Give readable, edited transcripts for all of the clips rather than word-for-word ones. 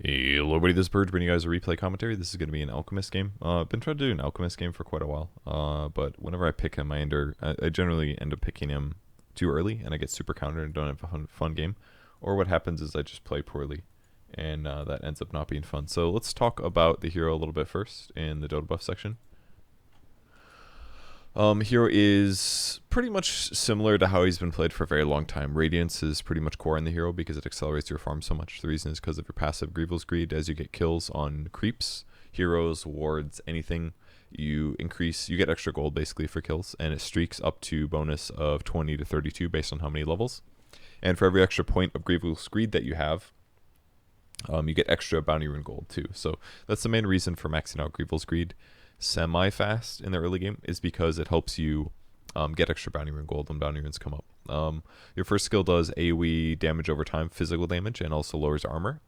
Hey, hello everybody, this is Purge bringing you guys a replay commentary. This is going to be an Alchemist game. I've been trying to do an Alchemist game for quite a while, but whenever I pick him, I generally end up picking him too early, and I get super countered and don't have a fun game. Or what happens is I just play poorly, and that ends up not being fun. So let's talk about the hero a little bit first in the Dotabuff section. Hero is pretty much similar to how he's been played for a very long time. Radiance is pretty much core in the hero because it accelerates your farm so much. The reason is because of your passive Grievel's Greed. As you get kills on creeps, heroes, wards, anything, you get extra gold basically for kills, and it streaks up to bonus of 20 to 32 based on how many levels. And for every extra point of Grievel's Greed that you have, you get extra bounty rune gold too. So that's the main reason for maxing out Grievel's Greed semi-fast in the early game, is because it helps you get extra bounty rune gold when bounty runes come up. Your first skill does AoE damage over time, physical damage, and also lowers armor.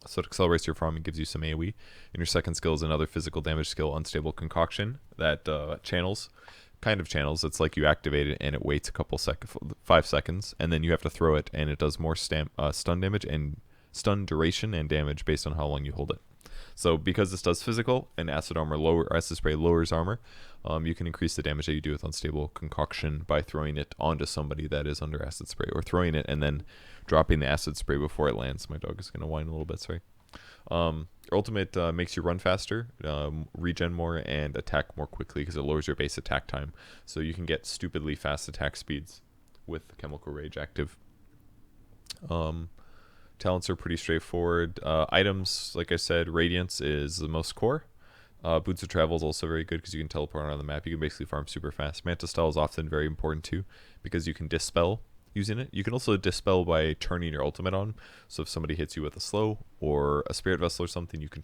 So it accelerates your farm and gives you some AoE. And your second skill is another physical damage skill, Unstable Concoction, that channels. It's like you activate it and it waits a couple 5 seconds, and then you have to throw it, and it does more stun damage and stun duration and damage based on how long you hold it. So because this does physical and acid spray lowers armor, you can increase the damage that you do with Unstable Concoction by throwing it onto somebody that is under acid spray, or throwing it and then dropping the acid spray before it lands. My dog is going to whine a little bit, sorry. Your ultimate makes you run faster, regen more, and attack more quickly because it lowers your base attack time. So you can get stupidly fast attack speeds with Chemical Rage active. Talents are pretty straightforward. Items, like I said, Radiance is the most core. Boots of Travel is also very good because you can teleport around the map. You can basically farm super fast. Manta Style is often very important too because you can dispel using it. You can also dispel by turning your ultimate on. So if somebody hits you with a slow or a Spirit Vessel or something, you can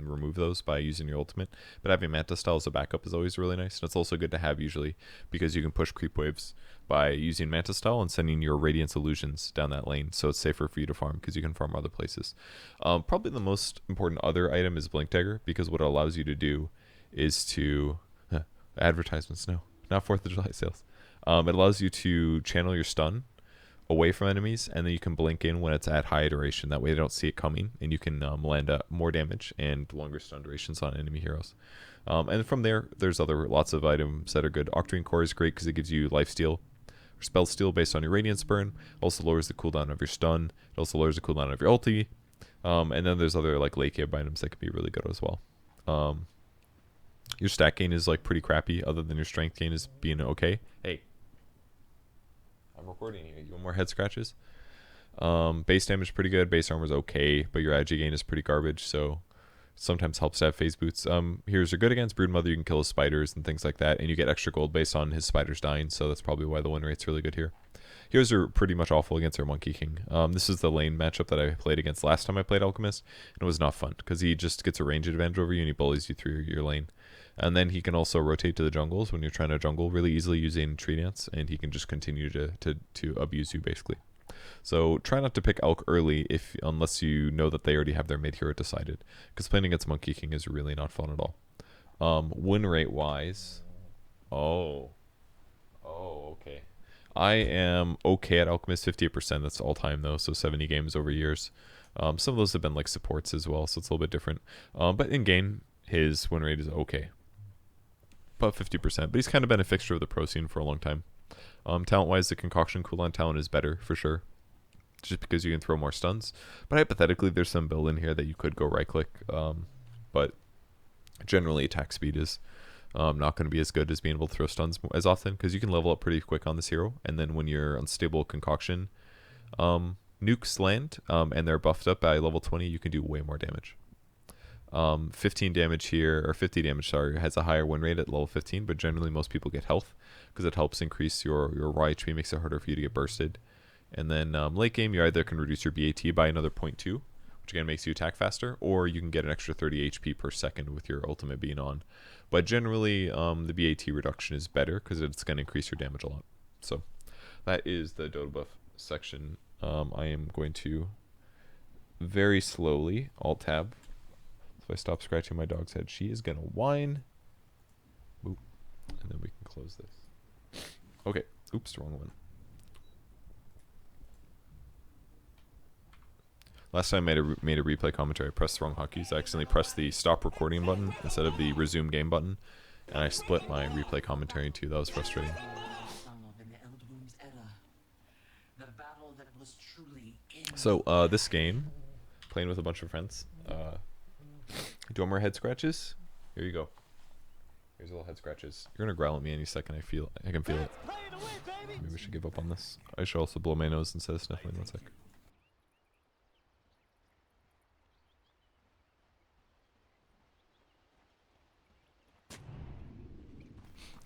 remove those by using your ultimate. But having Manta Style as a backup is always really nice. And it's also good to have usually because you can push creep waves by using Manta Style and sending your Radiance Illusions down that lane. So it's safer for you to farm because you can farm other places. Probably the most important other item is Blink Dagger, because what it allows you to do is to... advertisements, no. Not 4th of July sales. It allows you to channel your stun away from enemies, and then you can blink in when it's at high duration. That way they don't see it coming, and you can land more damage and longer stun durations on enemy heroes. And from there, there's lots of items that are good. Octarine Core is great because it gives you lifesteal or spell steal based on your Radiance Burn. Also lowers the cooldown of your stun. It also lowers the cooldown of your ulti. And then there's other like late game items that can be really good as well. Your stat gain is like pretty crappy, other than your strength gain is being okay. Hey, I'm recording here. You want more head scratches? Base damage is pretty good. Base armor is okay, but your agi gain is pretty garbage, so sometimes helps to have phase boots. Heroes are good against Broodmother. You can kill his spiders and things like that, and you get extra gold based on his spiders dying, so that's probably why the win rate's really good here. Heroes are pretty much awful against our Monkey King. This is the lane matchup that I played against last time I played Alchemist, and it was not fun because he just gets a range advantage over you and he bullies you through your lane. And then he can also rotate to the jungles when you're trying to jungle really easily using Tree Dance, and he can just continue to abuse you basically. So try not to pick Elk early unless you know that they already have their mid hero decided, because playing against Monkey King is really not fun at all. Win rate wise, okay. I am okay at Alchemist, 58%. That's all time though, so 70 games over years. Some of those have been like supports as well, so it's a little bit different. But in game, his win rate is okay, about 50%. But he's kind of been a fixture of the pro scene for a long time. Talent wise, the Concoction cooldown talent is better for sure, just because you can throw more stuns. But hypothetically, there's some build in here that you could go right click, but generally attack speed is not going to be as good as being able to throw stuns as often, because you can level up pretty quick on this hero, and then when your Unstable Concoction nukes land and they're buffed up by level 20, you can do way more damage. 15 damage here, or 50 damage, sorry, has a higher win rate at level 15, but generally most people get health because it helps increase your raw HP, makes it harder for you to get bursted. And then late game, you either can reduce your BAT by another 0.2, which again makes you attack faster, or you can get an extra 30 HP per second with your ultimate being on. But generally, the BAT reduction is better because it's going to increase your damage a lot. So that is the Dotabuff section. I am going to very slowly Alt-Tab. If I stop scratching my dog's head, she is going to whine. Boop. And then we can close this. Okay. Oops, wrong one. Last time I made a replay commentary, I pressed the wrong hotkeys. I accidentally pressed the stop recording button instead of the resume game button, and I split my replay commentary in two. That was frustrating. So this game, playing with a bunch of friends. Do you want more head scratches? Here you go. Here's little head scratches. You're gonna growl at me any second. I can feel it. Maybe we should give up on this. I should also blow my nose instead of sniffling. 1 sec.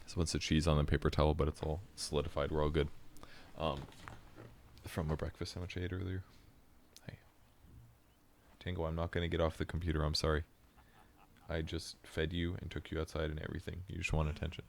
So once the cheese on the paper towel, but it's all solidified. We're all good. From a breakfast sandwich I ate earlier. Hey. Tango, I'm not going to get off the computer. I'm sorry. I just fed you and took you outside and everything. You just want attention.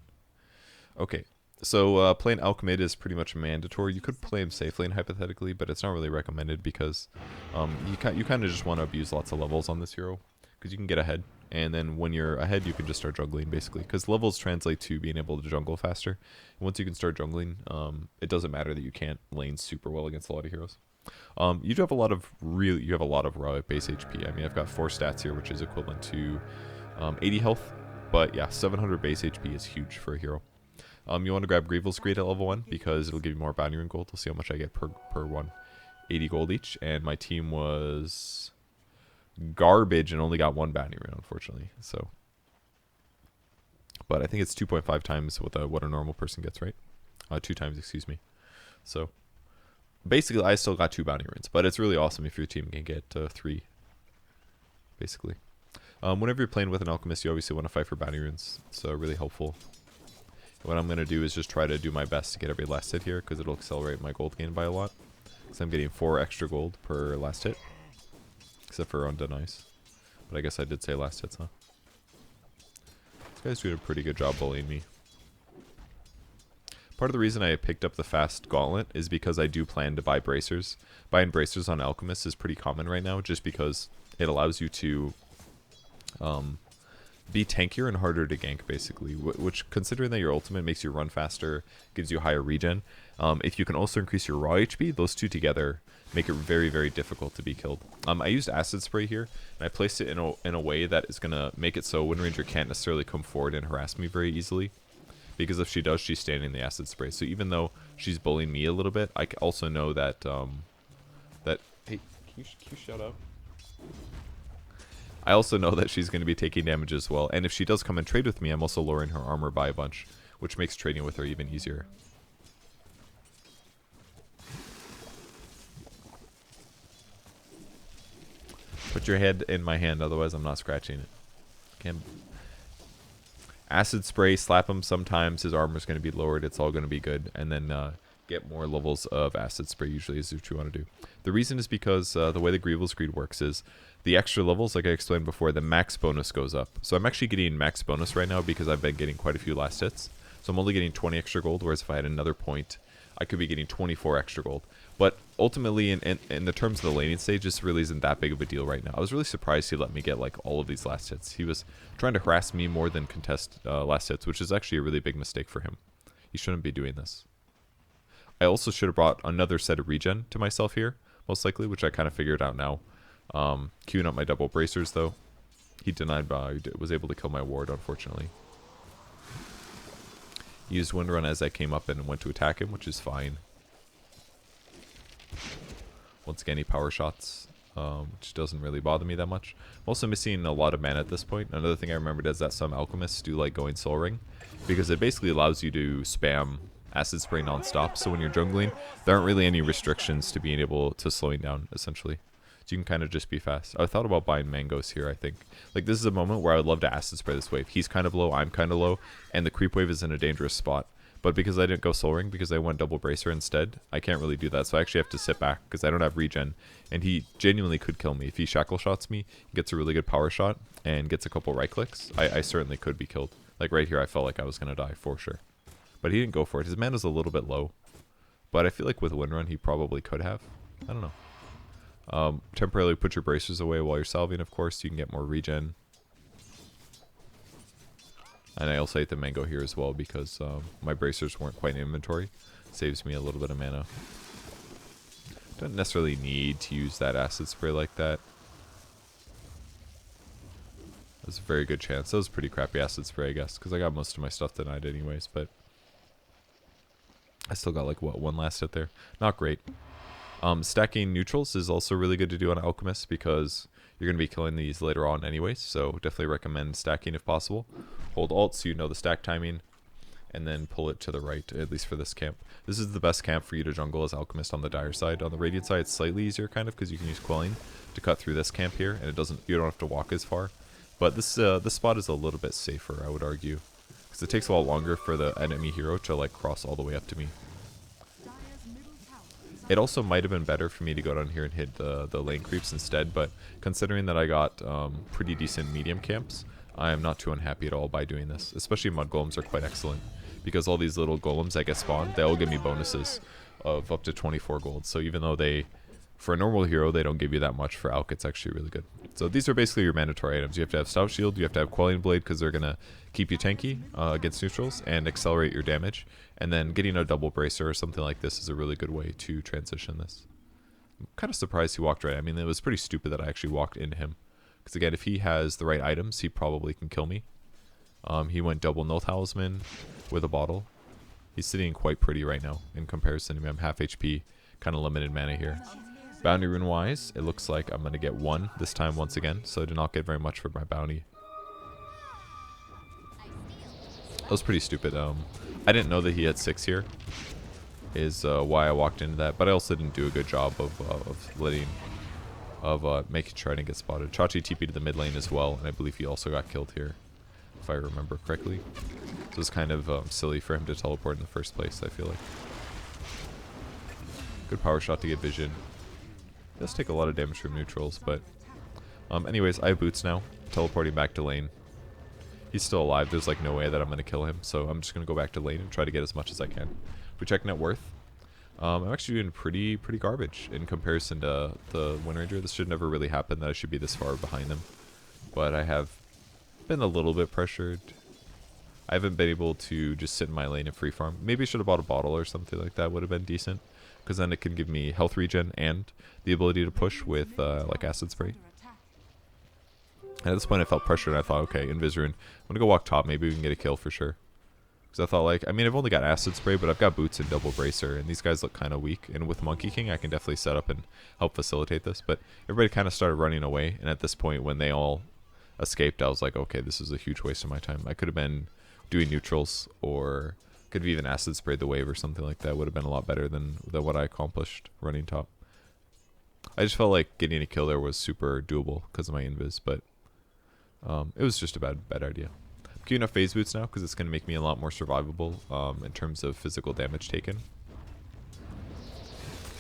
Okay. So playing Alchemist is pretty much mandatory. You could play him safe lane hypothetically, but it's not really recommended because you kind of just want to abuse lots of levels on this hero because you can get ahead. And then when you're ahead, you can just start jungling, basically. Because levels translate to being able to jungle faster. And once you can start jungling, it doesn't matter that you can't lane super well against a lot of heroes. You do have a lot of raw base HP. I mean, I've got 4 stats here, which is equivalent to 80 health. But yeah, 700 base HP is huge for a hero. You want to grab Grievel's Greed at level 1 because it'll give you more bounty rune gold. We'll see how much I get per one. 80 gold each. And my team was garbage and only got 1 bounty rune, unfortunately. So, but I think it's 2.5 times what a normal person gets, right? 2 times, excuse me. So basically, I still got 2 bounty runes, but it's really awesome if your team can get 3. Basically, whenever you're playing with an alchemist, you obviously want to fight for bounty runes. It's really helpful. What I'm gonna do is just try to do my best to get every last hit here because it'll accelerate my gold gain by a lot. Because I'm getting 4 extra gold per last hit. Except for undone ice. But I guess I did say last hits, huh? This guy's doing a pretty good job bullying me. Part of the reason I picked up the fast gauntlet is because I do plan to buy bracers. Buying bracers on Alchemist is pretty common right now just because it allows you to be tankier and harder to gank, basically. Which, considering that your ultimate makes you run faster, gives you higher regen, if you can also increase your raw HP, those two together make it very, very difficult to be killed. I used acid spray here, and I placed it in a way that is going to make it so Wind Ranger can't necessarily come forward and harass me very easily. Because if she does, she's standing in the acid spray. So even though she's bullying me a little bit, I also know that, hey, can you shut up? I also know that she's going to be taking damage as well. And if she does come and trade with me, I'm also lowering her armor by a bunch, which makes trading with her even easier. Put your head in my hand, otherwise I'm not scratching it. Can't. Acid spray, slap him sometimes, his armor's going to be lowered, it's all going to be good. And then get more levels of acid spray usually is what you want to do. The reason is because the way the Grievel's Greed works is the extra levels, like I explained before, the max bonus goes up. So I'm actually getting max bonus right now because I've been getting quite a few last hits. So I'm only getting 20 extra gold, whereas if I had another point, I could be getting 24 extra gold. But ultimately, in the terms of the laning stage, this really isn't that big of a deal right now. I was really surprised he let me get like all of these last hits. He was trying to harass me more than contest last hits, which is actually a really big mistake for him. He shouldn't be doing this. I also should have brought another set of regen to myself here, most likely, which I kind of figured out now. Queuing up my double bracers, though. He denied, was able to kill my ward, unfortunately. He used Wind Run as I came up and went to attack him, which is fine. Once again, he power shots, which doesn't really bother me that much. I'm also missing a lot of mana at this point. Another thing I remembered is that some alchemists do like going Soul Ring, because it basically allows you to spam acid spray non-stop. So when you're jungling, there aren't really any restrictions to being able to slowing down, essentially. So you can kind of just be fast. I thought about buying mangoes here, I think. Like, this is a moment where I would love to acid spray this wave. He's kind of low, I'm kind of low, and the creep wave is in a dangerous spot. But because I didn't go Soul Ring, because I went double bracer instead, I can't really do that. So I actually have to sit back because I don't have regen. And he genuinely could kill me. If he shackle shots me, gets a really good power shot, and gets a couple right clicks, I certainly could be killed. Like right here, I felt like I was going to die for sure. But he didn't go for it. His mana's a little bit low. But I feel like with Wind Run, he probably could have. I don't know. Temporarily put your bracers away while you're salving, of course. You can get more regen. And I also ate the mango here as well because my bracers weren't quite in inventory. Saves me a little bit of mana. Don't necessarily need to use that acid spray like that. That's a very good chance. That was a pretty crappy acid spray, I guess, because I got most of my stuff denied anyways, but I still got like, what, one last hit there. Not great. Stacking neutrals is also really good to do on Alchemist because you're going to be killing these later on anyways, so definitely recommend stacking if possible. Hold Alt so you know the stack timing, and then pull it to the right, at least for this camp. This is the best camp for you to jungle as Alchemist on the Dire side. On the Radiant side, it's slightly easier kind of because you can use Quelling to cut through this camp here, and you don't have to walk as far. But this spot is a little bit safer, I would argue, because it takes a lot longer for the enemy hero to like cross all the way up to me. It also might have been better for me to go down here and hit the lane creeps instead, but considering that I got pretty decent medium camps, I am not too unhappy at all by doing this. Especially mud golems are quite excellent, because all these little golems that get spawned, they all give me bonuses of up to 24 gold. So even though for a normal hero, they don't give you that much, for Alch, it's actually really good. So these are basically your mandatory items. You have to have Stout Shield, you have to have Quelling Blade because they're going to keep you tanky against neutrals and accelerate your damage. And then getting a double bracer or something like this is a really good way to transition this. I'm kind of surprised he walked right. I mean, it was pretty stupid that I actually walked into him. Because again, if he has the right items, he probably can kill me. He went double No Talisman with a bottle. He's sitting quite pretty right now in comparison to me. I'm half HP, kind of limited mana here. Bounty rune wise, it looks like I'm going to get 1 this time once again, so I did not get very much for my bounty. That was pretty stupid. I didn't know that he had 6 here, is why I walked into that, but I also didn't do a good job of making sure I didn't get spotted. Chachi TP'd to the mid lane as well, and I believe he also got killed here, if I remember correctly. So it's kind of silly for him to teleport in the first place, I feel like. Good power shot to get vision. Does take a lot of damage from neutrals, but anyways, I have boots now, teleporting back to lane. He's still alive. There's like no way that I'm going to kill him, so I'm just going to go back to lane and try to get as much as I can. If we check net worth, I'm actually doing pretty garbage in comparison to the Wind Ranger. This should never really happen, that I should be this far behind them, but I have been a little bit pressured. I haven't been able to just sit in my lane and free farm. Maybe I should have bought a bottle or something like that, would have been decent, because then it can give me health regen and the ability to push with like acid spray. And at this point I felt pressured and I thought, okay, Invis Rune, I'm going to go walk top, maybe we can get a kill for sure. Because I thought like, I mean, I've only got acid spray, but I've got boots and double bracer, and these guys look kind of weak. And with Monkey King, I can definitely set up and help facilitate this. But everybody kind of started running away, and at this point when they all escaped, I was like, okay, this is a huge waste of my time. I could have been doing neutrals, or could have even acid sprayed the wave or something like that. Would have been a lot better than what I accomplished running top. I just felt like getting a kill there was super doable because of my invis, but it was just a bad idea. I'm queuing up phase boots now because it's going to make me a lot more survivable in terms of physical damage taken.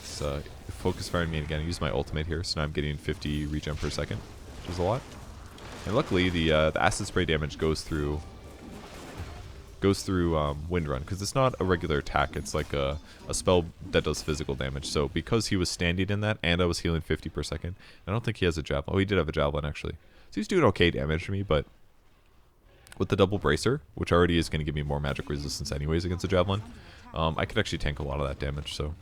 So focus fire on me again. I use my ultimate here, so now I'm getting 50 regen per second, which is a lot. And luckily the acid spray damage goes through Wind Run, because it's not a regular attack, it's like a spell that does physical damage. So because he was standing in that and I was healing 50 per second, I don't think he has a javelin. Oh, he did have a javelin actually. So he's doing okay damage to me, but with the double bracer, which already is going to give me more magic resistance anyways against the javelin, I could actually tank a lot of that damage. So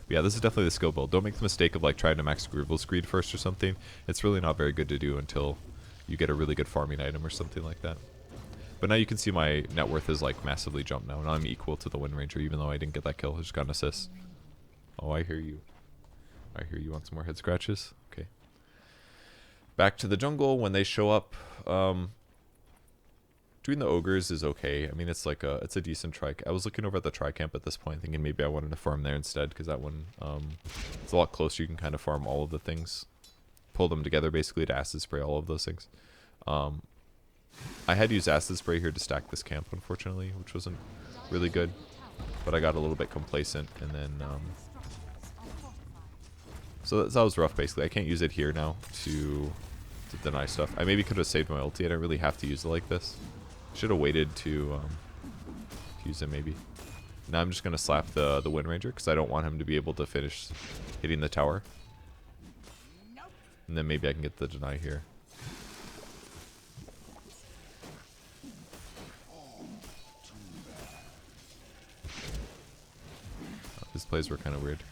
yeah, this is definitely the skill build. Don't make the mistake of like trying to max Grievel's Greed first or something. It's really not very good to do until you get a really good farming item or something like that. But now you can see my net worth is like massively jumped now. Now I'm equal to the Wind Ranger, even though I didn't get that kill. I just got an assist. Oh, I hear you. I hear you want some more head scratches? Okay. Back to the jungle when they show up. Doing the ogres is okay. I mean, it's like it's a decent try. I was looking over at the try camp at this point, thinking maybe I wanted to farm there instead, because that one it's a lot closer. You can kind of farm all of the things, pull them together basically to acid spray all of those things. I had used acid spray here to stack this camp, unfortunately, which wasn't really good. But I got a little bit complacent, and then so that was rough. Basically, I can't use it here now to deny stuff. I maybe could have saved my ulti. I don't really have to use it like this. Should have waited to use it maybe. Now I'm just gonna slap the Wind Ranger because I don't want him to be able to finish hitting the tower. And then maybe I can get the deny here. plays were kind of weird.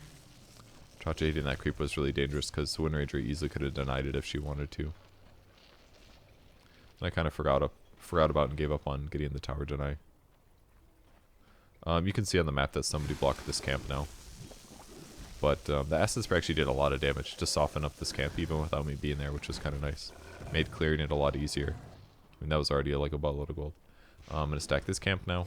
Chachi hitting that creep was really dangerous because Wind Ranger easily could have denied it if she wanted to. And I kind of forgot about and gave up on getting the tower deny. You can see on the map that somebody blocked this camp now. But the acid spray actually did a lot of damage to soften up this camp even without me being there, which was kind of nice. Made clearing it a lot easier. I mean, that was already like a buttload of gold. I'm going to stack this camp now.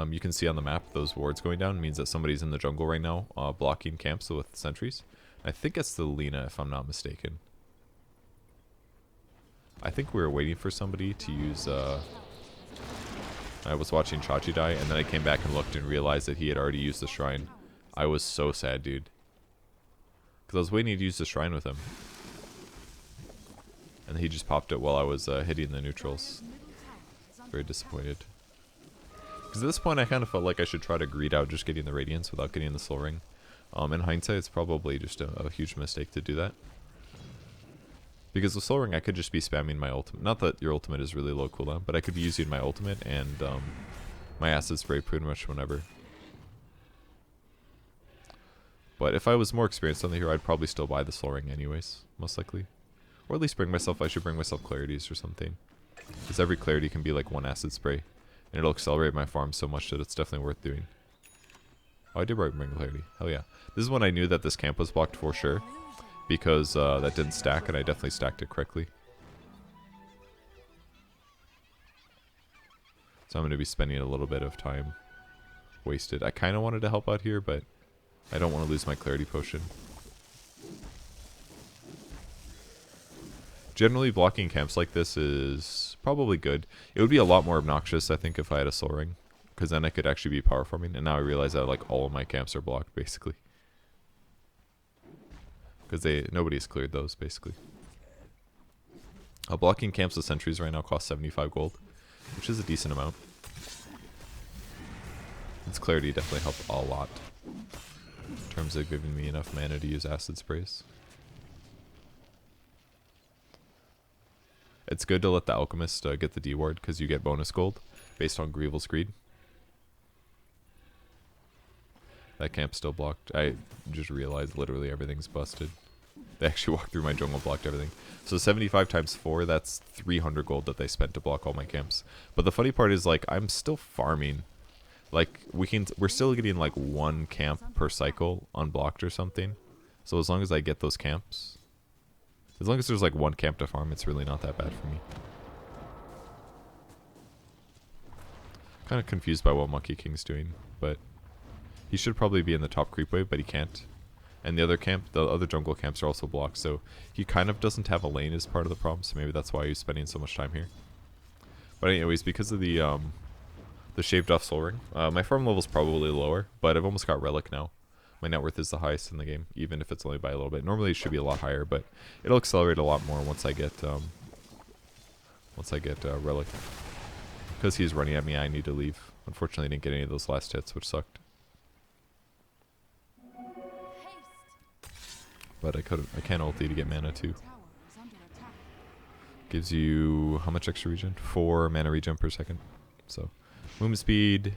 You can see on the map those wards going down means that somebody's in the jungle right now blocking camps with sentries. I think it's the Lina if I'm not mistaken. I think we were waiting for somebody to use... I was watching Chachi die and then I came back and looked and realized that he had already used the shrine. I was so sad, dude. Because I was waiting to use the shrine with him. And he just popped it while I was hitting the neutrals. Very disappointed. Because at this point I kind of felt like I should try to greed out just getting the Radiance without getting the Soul Ring. In hindsight, it's probably just a huge mistake to do that. Because with Soul Ring, I could just be spamming my ultimate. Not that your ultimate is really low cooldown, but I could be using my ultimate and my acid spray pretty much whenever. But if I was more experienced on the hero, I'd probably still buy the Soul Ring anyways, most likely. Or at least I should bring myself clarities or something. Because every clarity can be like one acid spray. And it'll accelerate my farm so much that it's definitely worth doing. Oh, I did bring clarity. Hell yeah. This is when I knew that this camp was blocked for sure. Because that didn't stack and I definitely stacked it correctly. So I'm going to be spending a little bit of time wasted. I kind of wanted to help out here, but I don't want to lose my clarity potion. Generally, blocking camps like this is probably good. It would be a lot more obnoxious, I think, if I had a Soul Ring. Because then I could actually be power farming. And now I realize that like all of my camps are blocked, basically. Because nobody's cleared those, basically. Blocking camps with sentries right now costs 75 gold. Which is a decent amount. Its clarity definitely helped a lot. In terms of giving me enough mana to use acid sprays. It's good to let the Alchemist get the D ward because you get bonus gold based on Grievel's Greed. That camp's still blocked. I just realized literally everything's busted. They actually walked through my jungle, blocked everything. So 75 times 4, that's 300 gold that they spent to block all my camps. But the funny part is, like, I'm still farming. Like, we're still getting like 1 camp per cycle unblocked or something. So as long as I get those camps, as long as there's like 1 camp to farm, it's really not that bad for me. Kind of confused by what Monkey King's doing, but he should probably be in the top creep wave, but he can't. And the other jungle camps are also blocked, so he kind of doesn't have a lane as part of the problem, so maybe that's why he's spending so much time here. But anyways, because of the shaved off Soul Ring, my farm level's probably lower, but I've almost got Relic now. My net worth is the highest in the game, even if it's only by a little bit. Normally it should be a lot higher, but it'll accelerate a lot more once I get Relic. Because he's running at me, I need to leave. Unfortunately, I didn't get any of those last hits, which sucked. But I can ulti to get mana too. Gives you how much extra regen? 4 mana regen per second. So, movement speed,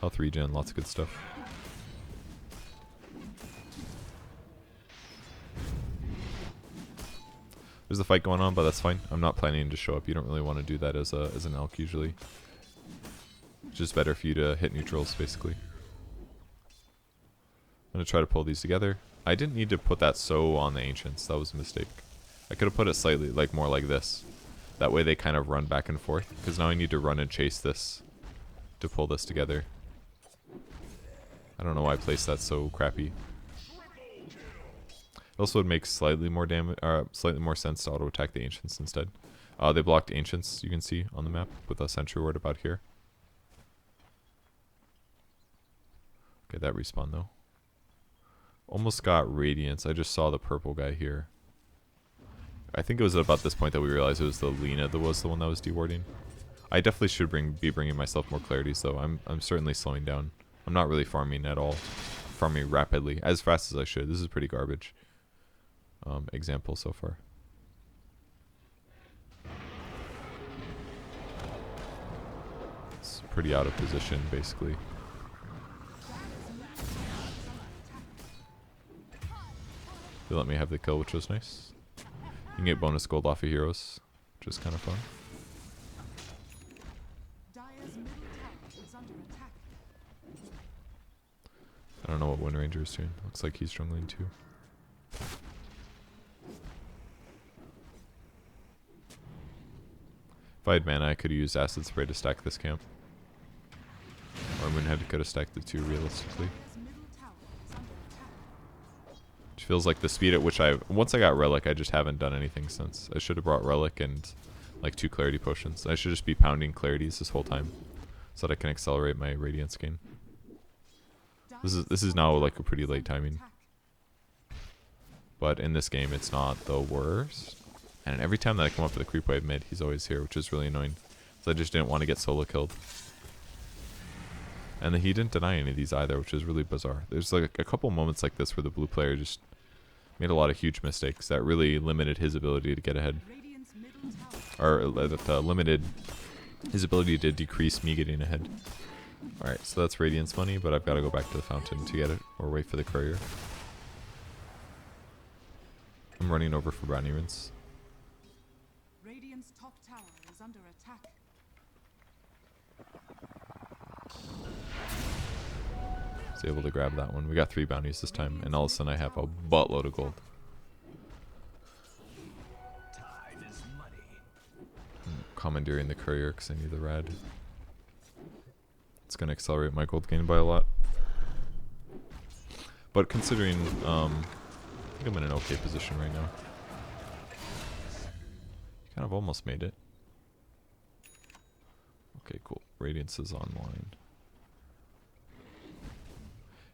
health regen, lots of good stuff. There's a fight going on, but that's fine. I'm not planning to show up. You don't really want to do that as an elk usually. It's just better for you to hit neutrals, basically. I'm going to try to pull these together. I didn't need to put that so on the Ancients. That was a mistake. I could have put it slightly more like this. That way they kind of run back and forth. Because now I need to run and chase this to pull this together. I don't know why I placed that so crappy. It also would make slightly more sense to auto attack the Ancients instead. They blocked Ancients, you can see on the map with a sentry ward about here. Okay, that respawn though. Almost got Radiance. I just saw the purple guy here. I think it was about this point that we realized it was the Lina that was the one that was dewarding. I definitely should be bringing myself more clarities though. I'm certainly slowing down. I'm not really farming at all. Farming rapidly, as fast as I should. This is pretty garbage. Example so far. It's pretty out of position basically. They let me have the kill, which was nice. You can get bonus gold off of heroes, which is kind of fun. I don't know what Wind Ranger is doing. Looks like he's struggling too. If I had mana, I could have used Acid Spray to stack this camp. Or Moonhead could have stacked the two realistically. Which feels like the speed at which once I got Relic, I just haven't done anything since. I should have brought Relic and like 2 Clarity Potions. I should just be pounding Clarities this whole time so that I can accelerate my Radiance gain. This is now like a pretty late timing. But in this game, it's not the worst. And every time that I come up to the creep wave mid, he's always here, which is really annoying. So I just didn't want to get solo killed. And then he didn't deny any of these either, which is really bizarre. There's like a couple moments like this where the blue player just made a lot of huge mistakes that really limited his ability to get ahead. Or limited his ability to decrease me getting ahead. Alright, so that's Radiance money, but I've got to go back to the fountain to get it, or wait for the courier. I'm running over for brownie runes. Radiant's top tower is under attack. I was able to grab that one. We got 3 bounties this time, and all of a sudden I have a buttload of gold. I'm commandeering the courier because I need the rad. It's going to accelerate my gold gain by a lot. But considering, I think I'm in an okay position right now. Kind of almost made it. Okay, cool. Radiance is online.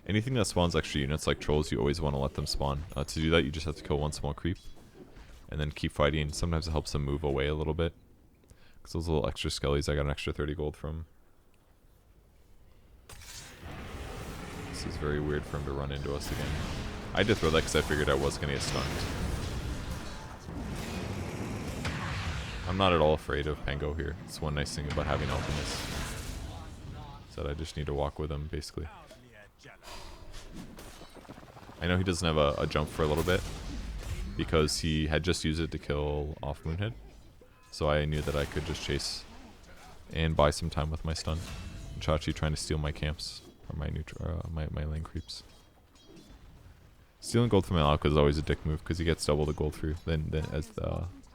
Anything that spawns extra units like trolls, you always want to let them spawn. To do that, you just have to kill one small creep. And then keep fighting. Sometimes it helps them move away a little bit. Because those little extra skellies, I got an extra 30 gold from. This is very weird for him to run into us again. I had to throw that because I figured I was going to get stunned. I'm not at all afraid of Pango here. It's one nice thing about having Alchemist. Is that I just need to walk with him, basically. I know he doesn't have a jump for a little bit, because he had just used it to kill off Moonhead. So I knew that I could just chase and buy some time with my stun. And Chachi trying to steal my camps, or my lane creeps. Stealing gold from my Alka is always a dick move, because he gets double the gold through,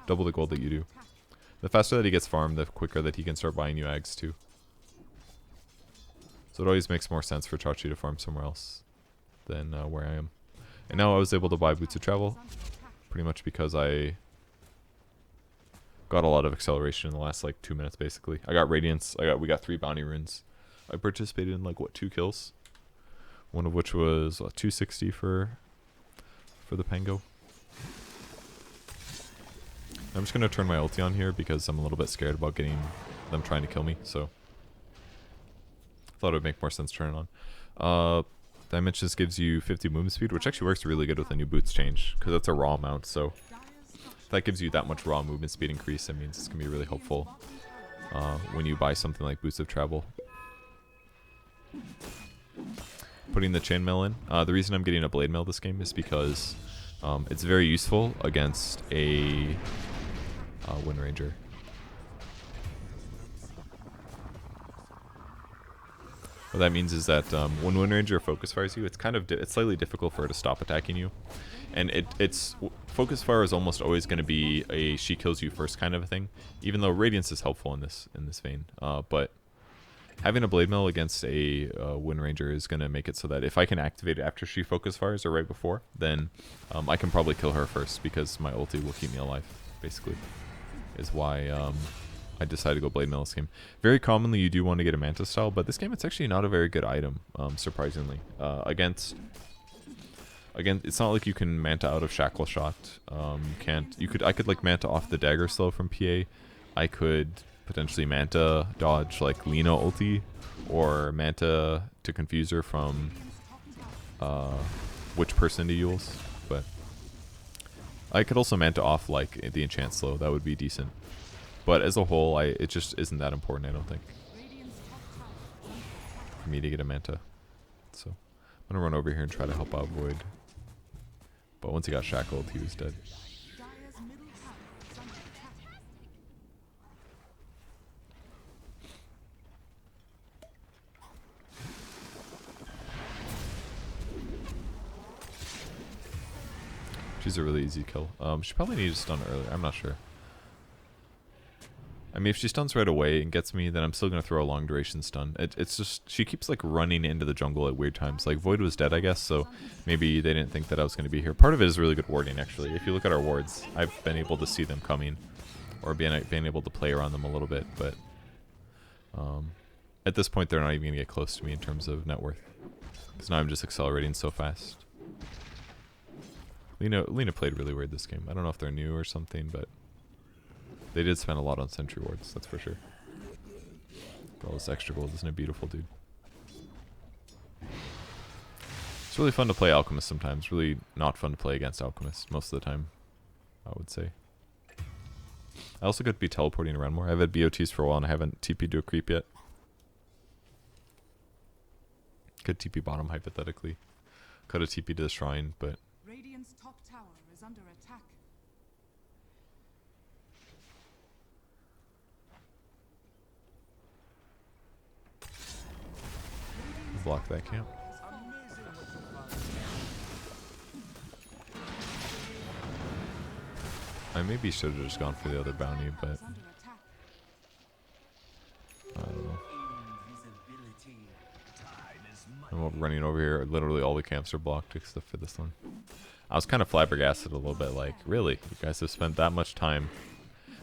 double the gold that you do. The faster that he gets farmed, the quicker that he can start buying you Ags too. So it always makes more sense for Chachi to farm somewhere else than where I am. And now I was able to buy Boots of Travel, pretty much because I got a lot of acceleration in the last like 2 minutes basically. I got Radiance, we got 3 bounty runes. I participated in like what, 2 kills? One of which was 260 for the Pango. I'm just gonna turn my ulti on here because I'm a little bit scared about getting them trying to kill me, so thought it would make more sense to turn it on. Dimensions gives you 50 movement speed, which actually works really good with the new boots change, because that's a raw amount, so if that gives you that much raw movement speed increase, that means it's going to be really helpful when you buy something like Boots of Travel. Putting the chainmail in. The reason I'm getting a blade mail this game is because it's very useful against a Wind Ranger. What that means is that when Wind Ranger focus fires you, it's kind of it's slightly difficult for her to stop attacking you, and it's focus fire is almost always going to be a she kills you first kind of a thing. Even though Radiance is helpful in this vein, but having a blade mail against a Wind Ranger is going to make it so that if I can activate it after she focus fires or right before, then I can probably kill her first because my ulti will keep me alive. Basically, is why I decided to go blade mail this game. Very commonly you do want to get a Manta style, but this game it's actually not a very good item, surprisingly. Again, it's not like you can Manta out of Shackle Shot. I could like Manta off the Dagger Slow from PA. I could potentially Manta dodge like Lina ulti, or Manta to confuse her from which person to Yules. But I could also Manta off like the Enchant Slow. That would be decent. But as a whole, it just isn't that important, I don't think, for me to get a Manta. So I'm going to run over here and try to help out Void. But once he got shackled, he was dead. Dire's middle tower is under attack. She's a really easy kill. She probably needed to stun earlier. I'm not sure. I mean, if she stuns right away and gets me, then I'm still going to throw a long duration stun. It's just, she keeps like running into the jungle at weird times. Like Void was dead, I guess, so maybe they didn't think that I was going to be here. Part of it is really good warding, actually. If you look at our wards, I've been able to see them coming, or being able to play around them a little bit, but at this point, they're not even going to get close to me in terms of net worth. Because now I'm just accelerating so fast. Lina played really weird this game. I don't know if they're new or something, but they did spend a lot on sentry wards, that's for sure. For all this extra gold, isn't it beautiful, dude? It's really fun to play Alchemist sometimes. Really not fun to play against Alchemist most of the time, I would say. I also could be teleporting around more. I've had BOTs for a while and I haven't TP'd to a creep yet. Could TP bottom hypothetically. Could have TP'd to the shrine, but Radiant's top tower is under attack. block that camp. I maybe should have just gone for the other bounty, but I don't know. I'm running over here. Literally all the camps are blocked except for this one. I was kind of flabbergasted a little bit, like, really? You guys have spent that much time.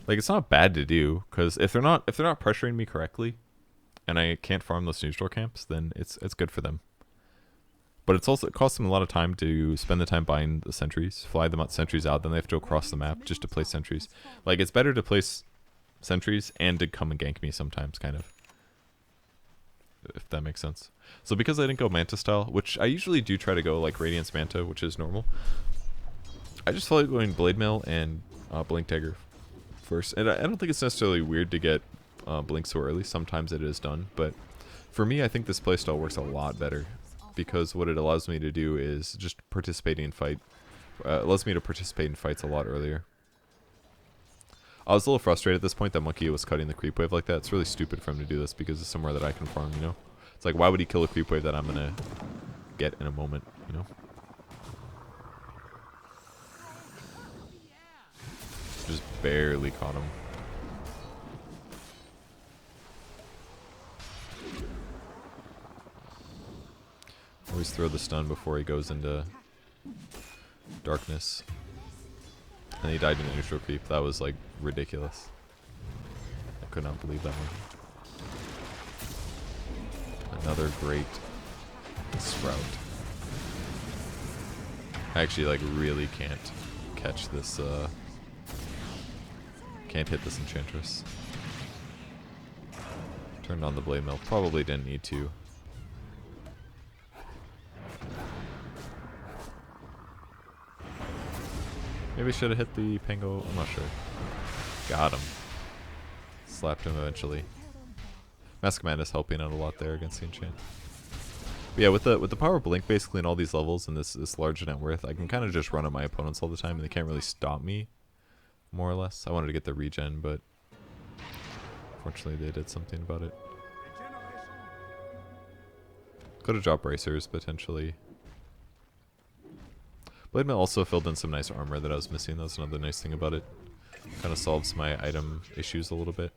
Like, it's not bad to do, because if they're not pressuring me correctly, and I can't farm those neutral camps, then it's good for them. But it costs them a lot of time to spend the time buying the sentries, fly them out sentries out, then they have to go across the map just to place sentries. Like, it's better to place sentries and to come and gank me sometimes, kind of. If that makes sense. So because I didn't go Manta style, which I usually do try to go like Radiance Manta, which is normal, I just felt like going Blade Mail and Blink Dagger first. And I don't think it's necessarily weird to get Blink so early. Sometimes it is done. But for me, I think this playstyle works a lot better. Because what it allows me to do is just participating in fight. It allows me to participate in fights a lot earlier. I was a little frustrated at this point that Monkey was cutting the creep wave like that. It's really stupid for him to do this because it's somewhere that I can farm, you know? It's like, why would he kill a creep wave that I'm going to get in a moment, you know? Just barely caught him. Always throw the stun before he goes into darkness. And he died in a neutral creep. That was like ridiculous. I could not believe that one. Another great sprout. I actually like really can't catch this can't hit this enchantress. Turned on the blade mill. Probably didn't need to. Maybe should have hit the Pango. I'm not sure. Got him. Slapped him eventually. Mask of Madness helping out a lot there against the enchant. But yeah, with the power of Blink basically in all these levels and this large net worth, I can kind of just run at my opponents all the time and they can't really stop me, more or less. I wanted to get the regen, but fortunately they did something about it. Could have dropped bracers potentially. Blade Mail also filled in some nice armor that I was missing. That's another nice thing about it. Kind of solves my item issues a little bit.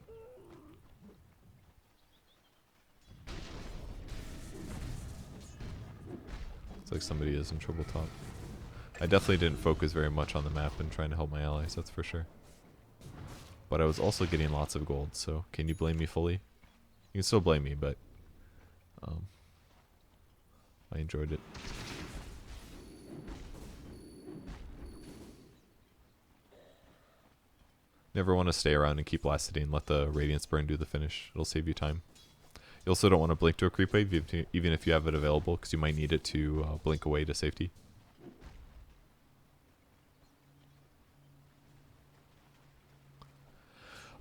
Looks like somebody is in trouble top. I definitely didn't focus very much on the map and trying to help my allies, that's for sure. But I was also getting lots of gold, so can you blame me fully? You can still blame me, but I enjoyed it. Never want to stay around and keep Lacidine and let the Radiance Burn do the finish. It'll save you time. You also don't want to blink to a creep wave, even if you have it available, because you might need it to blink away to safety.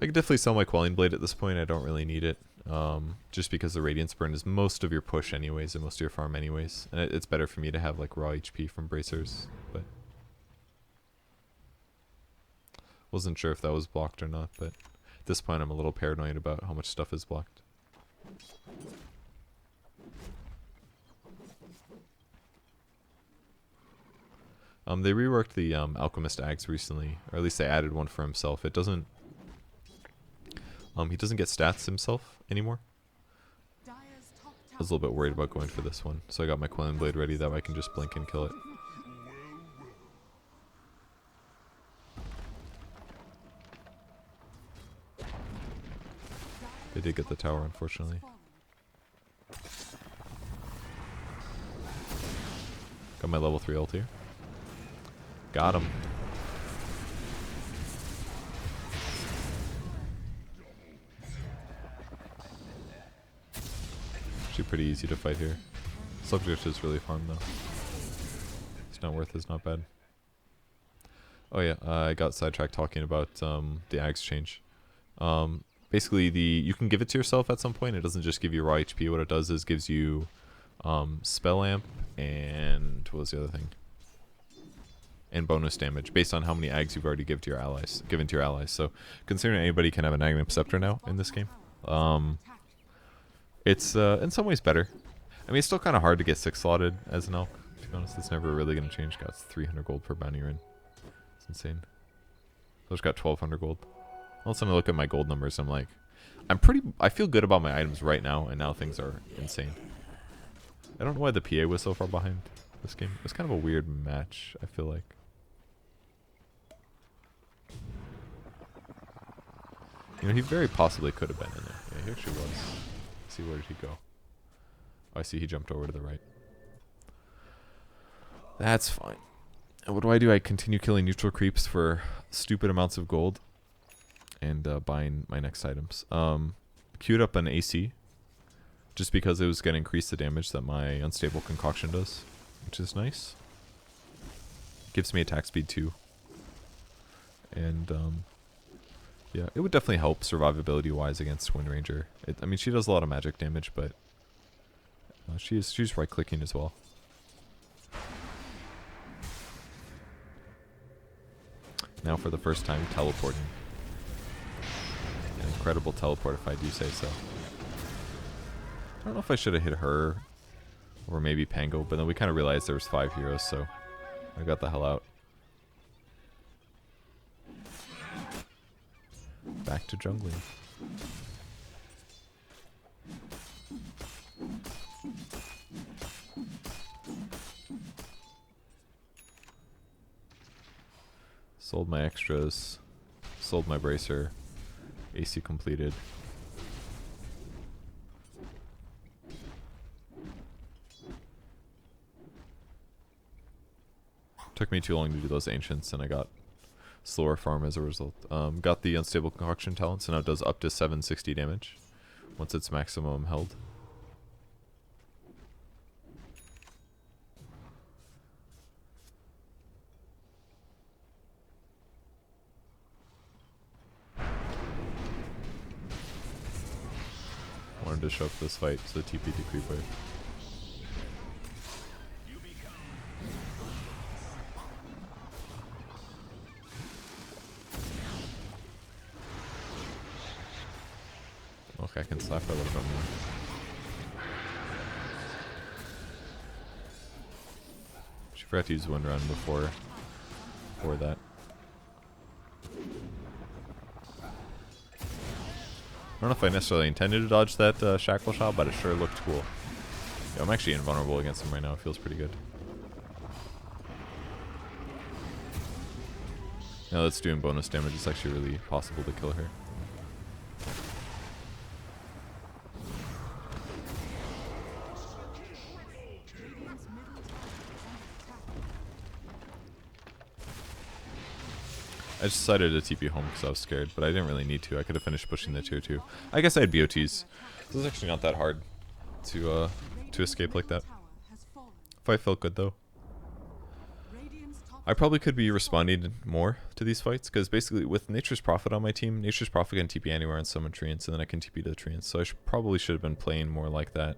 I could definitely sell my Quelling Blade at this point. I don't really need it. Just because the Radiance Burn is most of your push anyways, and most of your farm anyways. And it's better for me to have like raw HP from bracers. But Wasn't sure if that was blocked or not, but at this point I'm a little paranoid about how much stuff is blocked. They reworked the Alchemist Axe recently, or at least they added one for himself. It doesn't... he doesn't get stats himself anymore. I was a little bit worried about going for this one, so I got my Quelling Blade ready, that way I can just blink and kill it. They did get the tower, unfortunately. Got my level 3 ult here. Got him. Actually pretty easy to fight here. Subject is really farm though. It's not worth, it's not bad. Oh yeah, I got sidetracked talking about the Axe change. Basically you can give it to yourself at some point. It doesn't just give you raw HP. What it does is gives you spell amp and what was the other thing? And bonus damage based on how many Ags you've already given to your allies. So considering anybody can have an Aghanim Scepter now in this game, it's in some ways better. I mean, it's still kind of hard to get 6 slotted as an elk. To be honest, it's never really going to change. Got 300 gold per bounty run. It's insane. So I just got 1200 gold. All of a sudden I look at my gold numbers, I'm like, I feel good about my items right now, and now things are insane. I don't know why the PA was so far behind this game. It was kind of a weird match, I feel like. You know, he very possibly could have been in there. Yeah, he actually was. Let's see, where did he go? Oh, I see he jumped over to the right. That's fine. And what do? I continue killing neutral creeps for stupid amounts of gold and buying my next items. Queued up an AC just because it was going to increase the damage that my unstable concoction does, which is nice. Gives me attack speed too. And yeah, it would definitely help survivability wise against Wind Ranger. I mean, she does a lot of magic damage, but she's right clicking as well. Now for the first time, teleporting. An incredible teleport if I do say so. I don't know if I should have hit her or maybe Pango, but then we kind of realized there was 5 heroes, so I got the hell out. Back to jungling. Sold my extras. Sold my bracer. AC completed. Took me too long to do those ancients, and I got slower farm as a result. Got the unstable concoction talent, so now it does up to 760 damage once it's maximum held. Wanted to show up this fight, so TP to creep wave. Okay, I can slap her a little bit more. She forgot to use Wind Run before that. I don't know if I necessarily intended to dodge that shackle shot, but it sure looked cool. Yeah, I'm actually invulnerable against him right now. It feels pretty good. Now that's doing bonus damage. It's actually really possible to kill her. I just decided to TP home because I was scared, but I didn't really need to. I could have finished pushing the tier 2. I guess I had BOTs. This is actually not that hard to escape like that. Fight felt good though. I probably could be responding more to these fights, because basically with Nature's Prophet on my team, Nature's Prophet can TP anywhere and summon Treants, and then I can TP to the Treants, so I probably should have been playing more like that.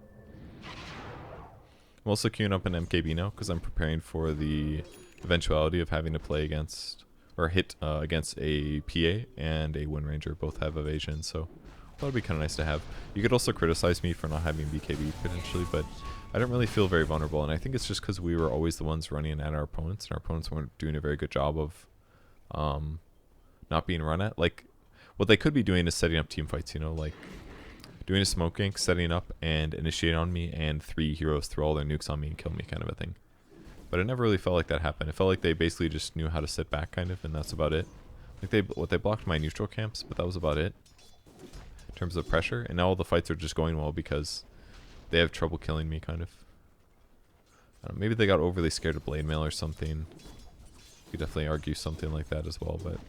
I'm also queuing up an MKB now, because I'm preparing for the eventuality of having to play against or hit against a PA and a Wind Ranger. Both have evasion, so that would be kind of nice to have. You could also criticize me for not having BKB potentially, but I don't really feel very vulnerable, and I think it's just because we were always the ones running at our opponents, and our opponents weren't doing a very good job of not being run at. Like, what they could be doing is setting up team fights, you know, like doing a smoke gank, setting up, and initiate on me, and 3 heroes throw all their nukes on me and kill me kind of a thing. But it never really felt like that happened. It felt like they basically just knew how to sit back kind of, and that's about it. Like they blocked my neutral camps, but that was about it in terms of pressure. And now all the fights are just going well because they have trouble killing me kind of. I don't know, maybe they got overly scared of blade mail or something. You could definitely argue something like that as well, but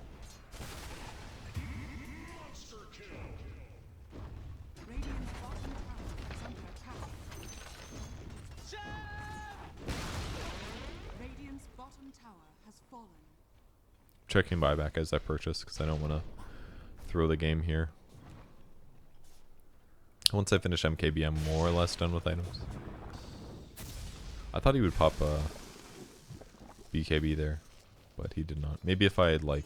checking buyback as I purchase because I don't want to throw the game here. Once I finish MKB, I'm more or less done with items. I thought he would pop a BKB there, but he did not. Maybe if I had like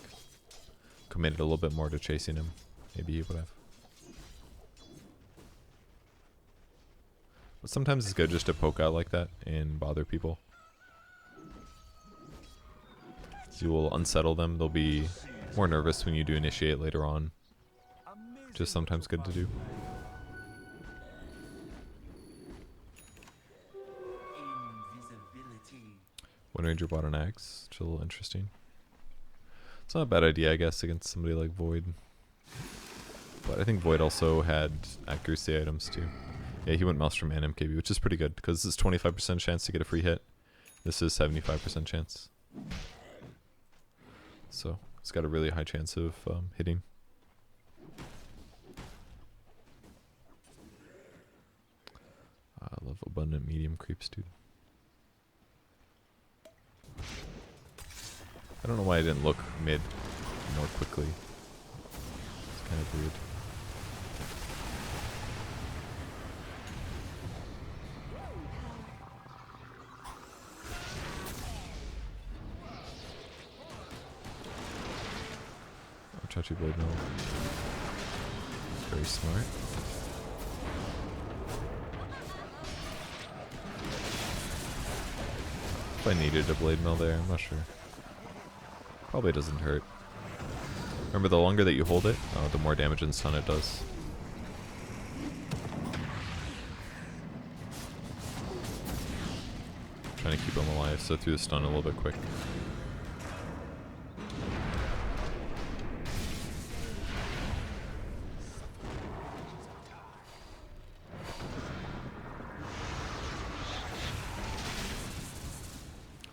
committed a little bit more to chasing him, maybe he would have. But sometimes it's good just to poke out like that and bother people. You will unsettle them. They'll be more nervous when you do initiate later on. Just sometimes good to do. Wind Ranger bought an axe, which is a little interesting. It's not a bad idea, I guess, against somebody like Void. But I think Void also had accuracy items too. Yeah, he went Maelstrom and MKB, which is pretty good because this is 25% chance to get a free hit. This is 75% chance. So it's got a really high chance of hitting. I love abundant medium creeps, dude. I don't know why I didn't look mid more quickly. It's kind of weird. Chachi Blade Mill. Very smart. If I needed a Blade Mill there, I'm not sure. Probably doesn't hurt. Remember, the longer that you hold it, the more damage and stun it does. Trying to keep him alive, so threw the stun a little bit quick.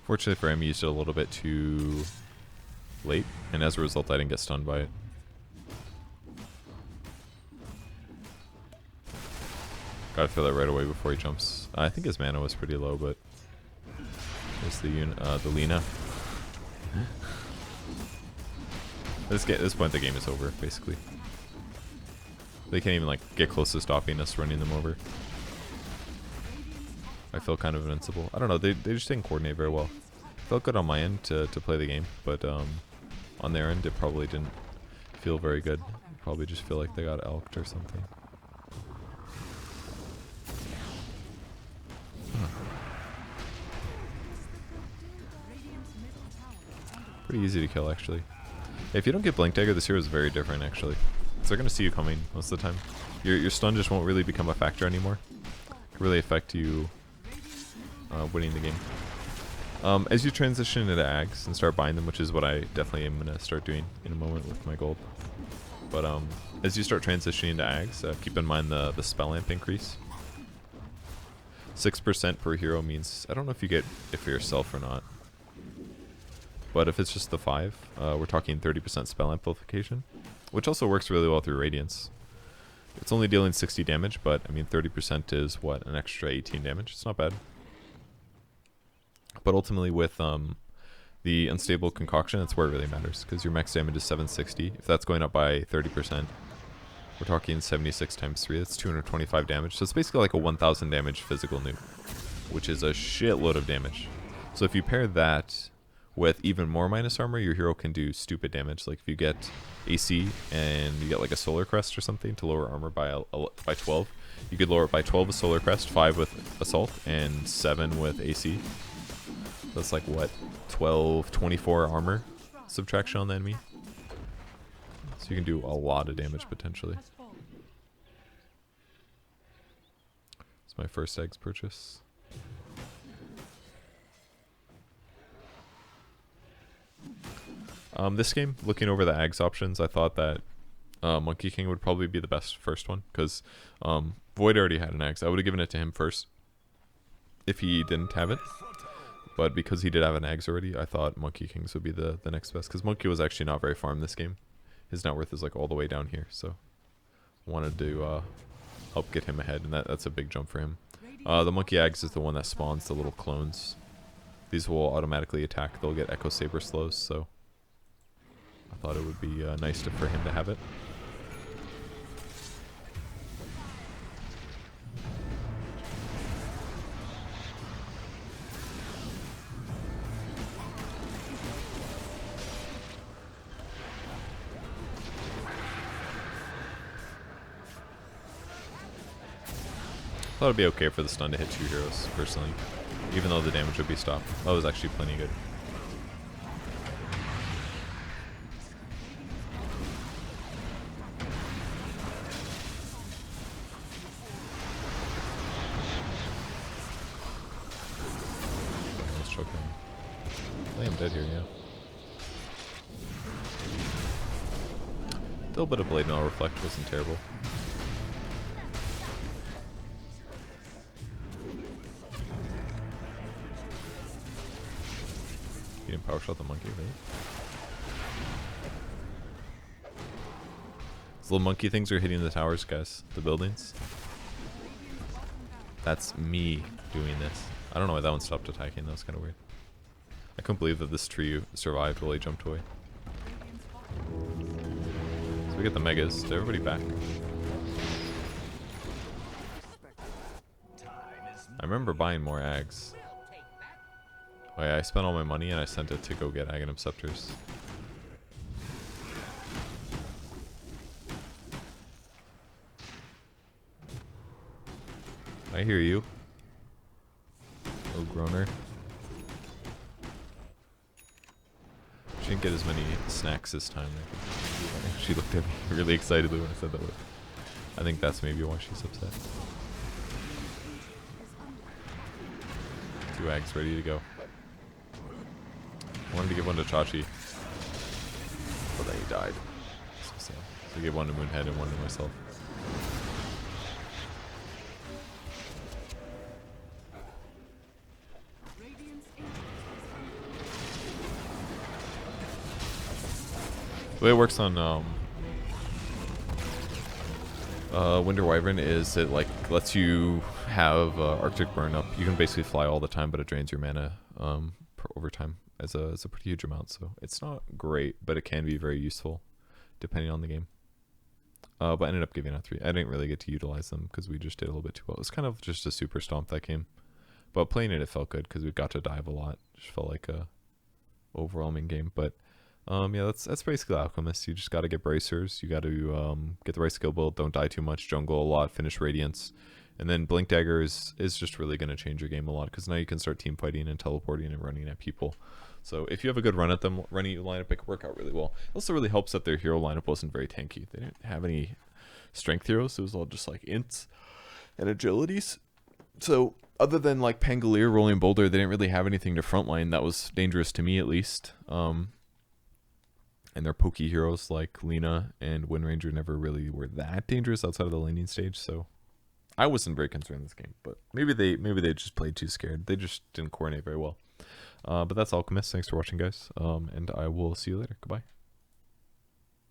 Fortunately for him, he used it a little bit too late, and as a result, I didn't get stunned by it. Gotta feel that right away before he jumps. I think his mana was pretty low, but there's the Lina. At this point, the game is over, basically. They can't even like get close to stopping us running them over. I feel kind of invincible. I don't know, they just didn't coordinate very well. Felt good on my end to play the game, but on their end it probably didn't feel very good. Probably just feel like they got elked or something. Pretty easy to kill, actually. If you don't get Blink Dagger, this hero is very different, actually. So they're going to see you coming most of the time. Your stun just won't really become a factor anymore. It can really affect you winning the game. As you transition into Ags and start buying them, which is what I definitely am going to start doing in a moment with my gold. But as you start transitioning into Ags, keep in mind the spell amp increase. 6% per hero means, I don't know if you get it for yourself or not. But if it's just the 5, we're talking 30% spell amplification, which also works really well through Radiance. It's only dealing 60 damage, but I mean 30% is what, an extra 18 damage? It's not bad. But ultimately with the unstable concoction, that's where it really matters, because your max damage is 760. If that's going up by 30%, we're talking 76 times 3, that's 225 damage. So it's basically like a 1000 damage physical nuke, which is a shitload of damage. So if you pair that with even more minus armor, your hero can do stupid damage. Like if you get AC and you get like a Solar Crest or something to lower armor by 12, you could lower it by 12 with Solar Crest, 5 with Assault, and 7 with AC. That's like what, 12, 24 armor subtraction on the enemy. So you can do a lot of damage potentially. It's my first eggs purchase. This game, looking over the Ags options, I thought that Monkey King would probably be the best first one, because Void already had an Ags. I would have given it to him first if he didn't have it, but because he did have an Ags already, I thought Monkey Kings would be the next best, because Monkey was actually not very farmed this game. His net worth is like all the way down here, so wanted to help get him ahead, and that's a big jump for him. The Monkey Ags is the one that spawns the little clones. These will automatically attack. They'll get Echo Saber slows, so I thought it would be nice for him to have it. I thought it'd be okay for the stun to hit 2 heroes, personally. Even though the damage would be stopped. That was actually plenty good. Let's choke him. I think I'm dead here, yeah. A little bit of Blade Mail Reflect wasn't terrible. He didn't power shot the monkey, really. These little monkey things are hitting the towers, guys. The buildings. That's me doing this. I don't know why that one stopped attacking. That was kind of weird. I couldn't believe that this tree survived while he jumped away. So we get the megas. Is everybody back? I remember buying more Ags. Oh yeah, I spent all my money and I sent it to go get Aghanim Scepters. I hear you. Oh, groaner. She didn't get as many snacks this time. She looked at me really excitedly when I said that word. I think that's maybe why she's upset. 2 Ags ready to go. I wanted to give one to Chachi, but then he died. So sad. So I gave one to Moonhead and one to myself. The way it works on Winter Wyvern is it like lets you have Arctic Burn up. You can basically fly all the time, but it drains your mana over time as a pretty huge amount. So it's not great, but it can be very useful depending on the game. But I ended up giving out 3. I didn't really get to utilize them because we just did a little bit too well. It was kind of just a super stomp that game. But playing it felt good because we got to dive a lot. Just felt like a overwhelming game. But yeah, that's basically Alchemist. You just got to get bracers. You got to get the right skill build. Don't die too much. Jungle a lot. Finish Radiance. And then Blink Dagger is just really going to change your game a lot because now you can start team fighting and teleporting and running at people. So if you have a good run at them, running your lineup, it can work out really well. It also really helps that their hero lineup wasn't very tanky. They didn't have any strength heroes. It was all just like ints and agilities. So other than like Pangolier, Rolling Boulder, they didn't really have anything to frontline that was dangerous to me at least. And their pokey heroes like Lena and Wind Ranger never really were that dangerous outside of the laning stage. So I wasn't very concerned in this game, but maybe they just played too scared. They just didn't coordinate very well. But that's Alchemist. Thanks for watching, guys. And I will see you later. Goodbye.